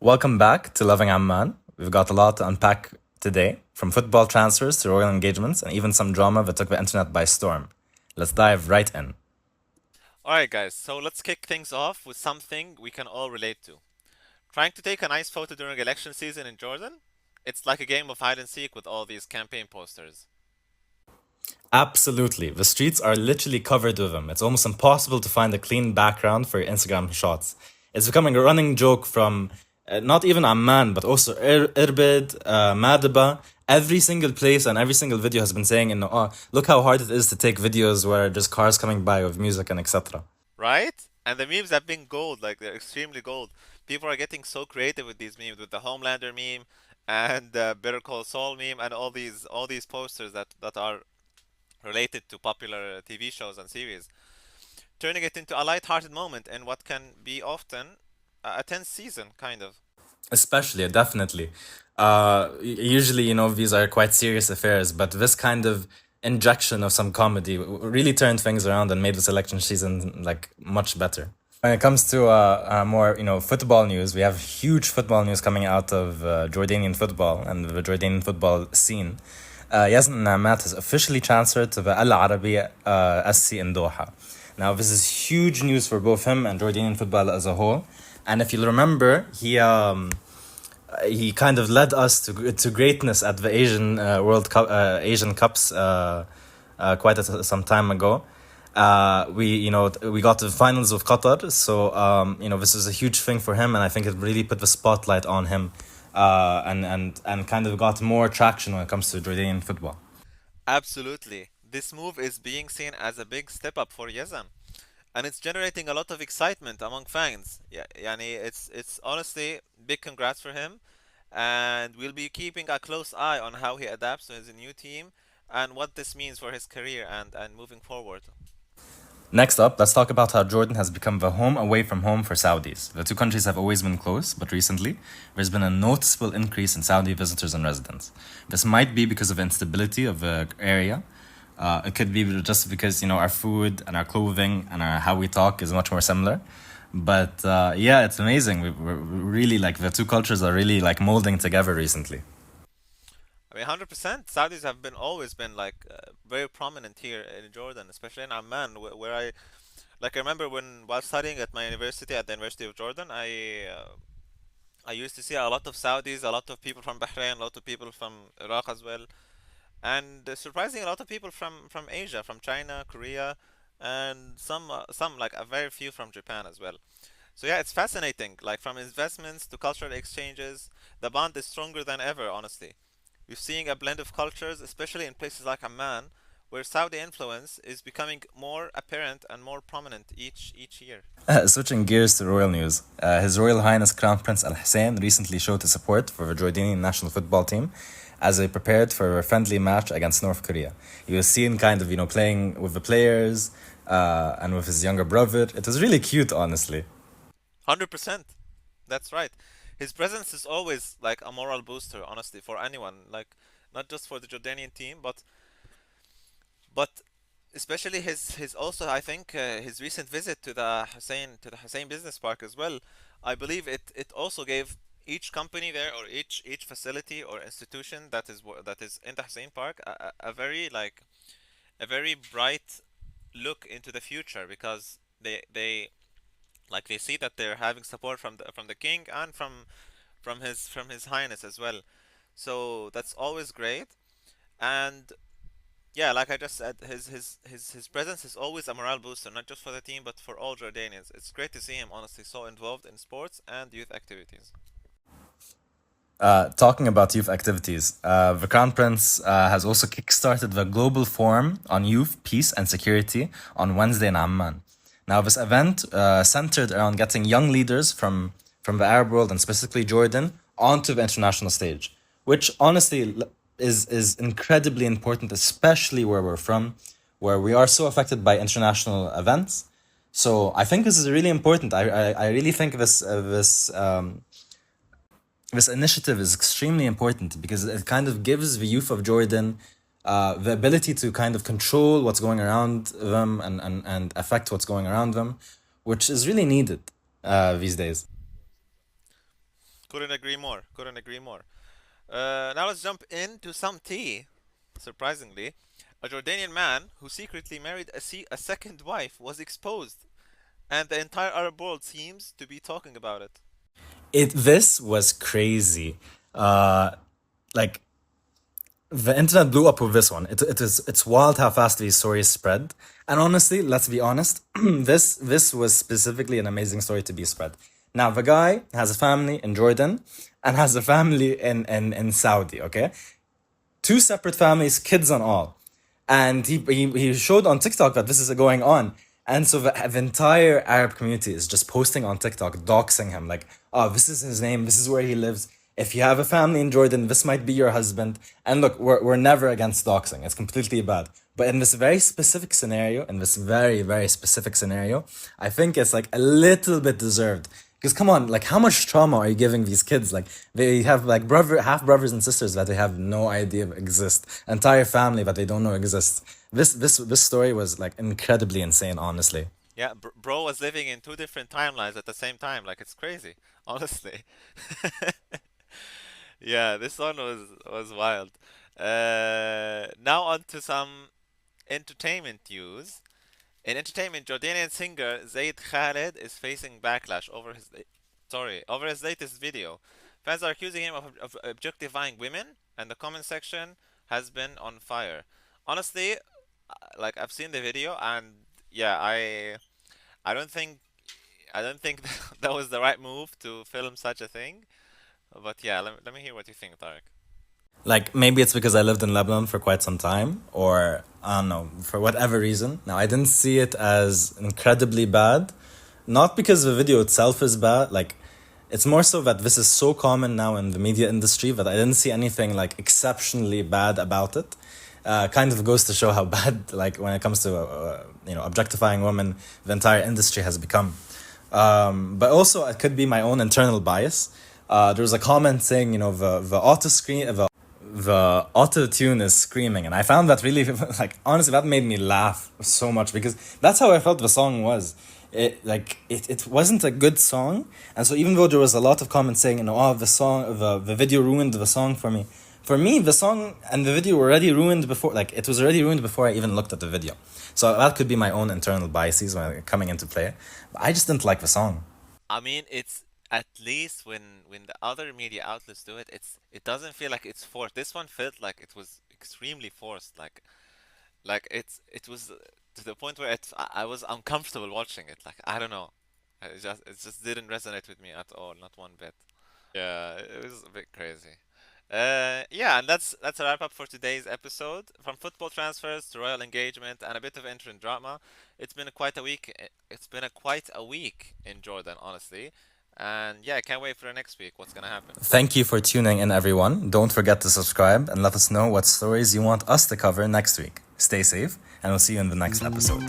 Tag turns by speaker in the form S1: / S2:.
S1: Welcome back to Lovin Amman. We've got a lot to unpack today, from football transfers to royal engagements, and even some drama that took the internet by storm. Let's dive right in.
S2: Alright, guys, so let's kick things off with something we can all relate to. Trying to take a nice photo during election season in Jordan? It's like a game of hide and seek with all these campaign posters.
S1: Absolutely. The streets are literally covered with them. It's almost impossible to find a clean background for your Instagram shots. It's becoming a running joke from not even Amman, but also Irbid, Madaba. Every single place and every single video has been saying, oh, look how hard it is to take videos where there's cars coming by with music and etc.
S2: Right? And the memes have been gold, like they're extremely gold. People are getting so creative with these memes, with the Homelander meme and the Better Call Saul meme and all these posters that are related to popular TV shows and series, turning it into a light-hearted moment in what can be often a tense season, kind of.
S1: Especially, definitely. Usually, these are quite serious affairs, but this kind of injection of some comedy really turned things around and made this election season like much better. When it comes to more, football news, we have huge football news coming out of Jordanian football and the Jordanian football scene. Yazan Namat has officially transferred to the Al Arabiya SC in Doha. Now, this is huge news for both him and Jordanian football as a whole. And if you'll remember, he kind of led us to greatness at the Asian World Cup, Asian Cups quite some time ago. We got to the finals of Qatar, so this is a huge thing for him, and I think it really put the spotlight on him, and kind of got more traction when it comes to Jordanian football.
S2: Absolutely. This move is being seen as a big step up for Yazan, and it's generating a lot of excitement among fans. Yeah, yani it's honestly big congrats for him, and we'll be keeping a close eye on how he adapts to his new team and what this means for his career and moving forward.
S1: Next up, let's talk about how Jordan has become the home away from home for Saudis. The two countries have always been close, but recently, there's been a noticeable increase in Saudi visitors and residents. This might be because of the instability of the area. It could be just because, our food and our clothing and how we talk is much more similar. But yeah, it's amazing. We're really like the two cultures are really like molding together recently.
S2: I mean, 100%. Saudis have been always been like very prominent here in Jordan, especially in Amman, where I remember when while studying at my university at the University of Jordan, I used to see a lot of Saudis, a lot of people from Bahrain, a lot of people from Iraq as well, and surprisingly, a lot of people from Asia, from China, Korea, and some like a very few from Japan as well. So yeah, it's fascinating. Like from investments to cultural exchanges, the bond is stronger than ever, honestly. We're seeing a blend of cultures, especially in places like Amman, where Saudi influence is becoming more apparent and more prominent each year.
S1: Switching gears to royal news, His Royal Highness Crown Prince Al Hussein recently showed his support for the Jordanian national football team as they prepared for a friendly match against North Korea. He was seen kind of, playing with the players and with his younger brother. It was really cute, honestly.
S2: 100%. That's right. His presence is always like a moral booster, honestly, for anyone. Like not just for the Jordanian team, but especially his also I think his recent visit to the Hussein Business Park as well. I believe it also gave each company there or each facility or institution that is in the Hussein Park a very like a very bright look into the future because they see that they're having support from the king and from his highness as well. So that's always great. And yeah, like I just said, his presence is always a morale booster, not just for the team but for all Jordanians. It's great to see him honestly so involved in sports and youth activities.
S1: Talking about youth activities, the Crown Prince has also kickstarted the Global Forum on Youth, Peace and Security on Wednesday in Amman. Now, this event centered around getting young leaders from the Arab world and specifically Jordan onto the international stage, which honestly is incredibly important, especially where we're from, where we are so affected by international events. So I think this is really important. I really think this initiative is extremely important because it kind of gives the youth of Jordan the ability to kind of control what's going around them and affect what's going around them, which is really needed these days.
S2: Couldn't agree more. Couldn't agree more. Now let's jump into some tea. Surprisingly, a Jordanian man who secretly married a second wife was exposed, and the entire Arab world seems to be talking about it.
S1: This was crazy. Like the internet blew up with this one. It's wild how fast these stories spread. And honestly, let's be honest, this was specifically an amazing story to be spread. Now the guy has a family in Jordan and has a family in Saudi, okay? Two separate families, kids and all. And he showed on TikTok that this is going on. And so the entire Arab community is just posting on TikTok, doxing him, like, oh, this is his name, this is where he lives. If you have a family in Jordan, this might be your husband. And look, we're never against doxing. It's completely bad. But in this very specific scenario, in this very, very specific scenario, I think it's like a little bit deserved. Because come on, like how much trauma are you giving these kids? Like they have like half brothers and sisters that they have no idea exist, entire family that they don't know exists. This story was like incredibly insane, honestly.
S2: Yeah, bro was living in two different timelines at the same time. Like it's crazy, honestly. Yeah, this one was wild. Now on to some entertainment news. In entertainment, Jordanian singer Zayd Khaled is facing backlash over his latest video. Fans are accusing him of objectifying women, and the comment section has been on fire. Honestly, like I've seen the video, and yeah, I don't think I don't think that was the right move to film such a thing. But yeah, let me hear what you think, Tarek.
S1: Like maybe it's because I lived in Lebanon for quite some time, or I don't know, for whatever reason. Now I didn't see it as incredibly bad, not because the video itself is bad. Like it's more so that this is so common now in the media industry that I didn't see anything like exceptionally bad about it. Kind of goes to show how bad, like when it comes to objectifying women, the entire industry has become. But also it could be my own internal bias. There was a comment saying, the auto tune is screaming, and I found that really like honestly that made me laugh so much because that's how I felt the song was. It wasn't a good song, and so even though there was a lot of comments saying, oh, the video ruined the song for me. For me, the song and the video were already ruined before, like it was already ruined before I even looked at the video. So that could be my own internal biases when coming into play. But I just didn't like the song.
S2: I mean, it's at least when the other media outlets do it, it doesn't feel like it's forced. This one felt like it was extremely forced. Like it was to the point where I was uncomfortable watching it. Like I don't know, it just didn't resonate with me at all, not one bit. Yeah, it was a bit crazy. Yeah, and that's a wrap up for today's episode. From football transfers to royal engagement and a bit of entrant drama, it's been a quite a week. It's been a quite a week in Jordan, honestly. And yeah, I can't wait for the next week. What's gonna happen?
S1: Thank you for tuning in, everyone. Don't forget to subscribe and let us know what stories you want us to cover next week. Stay safe, and we'll see you in the next episode.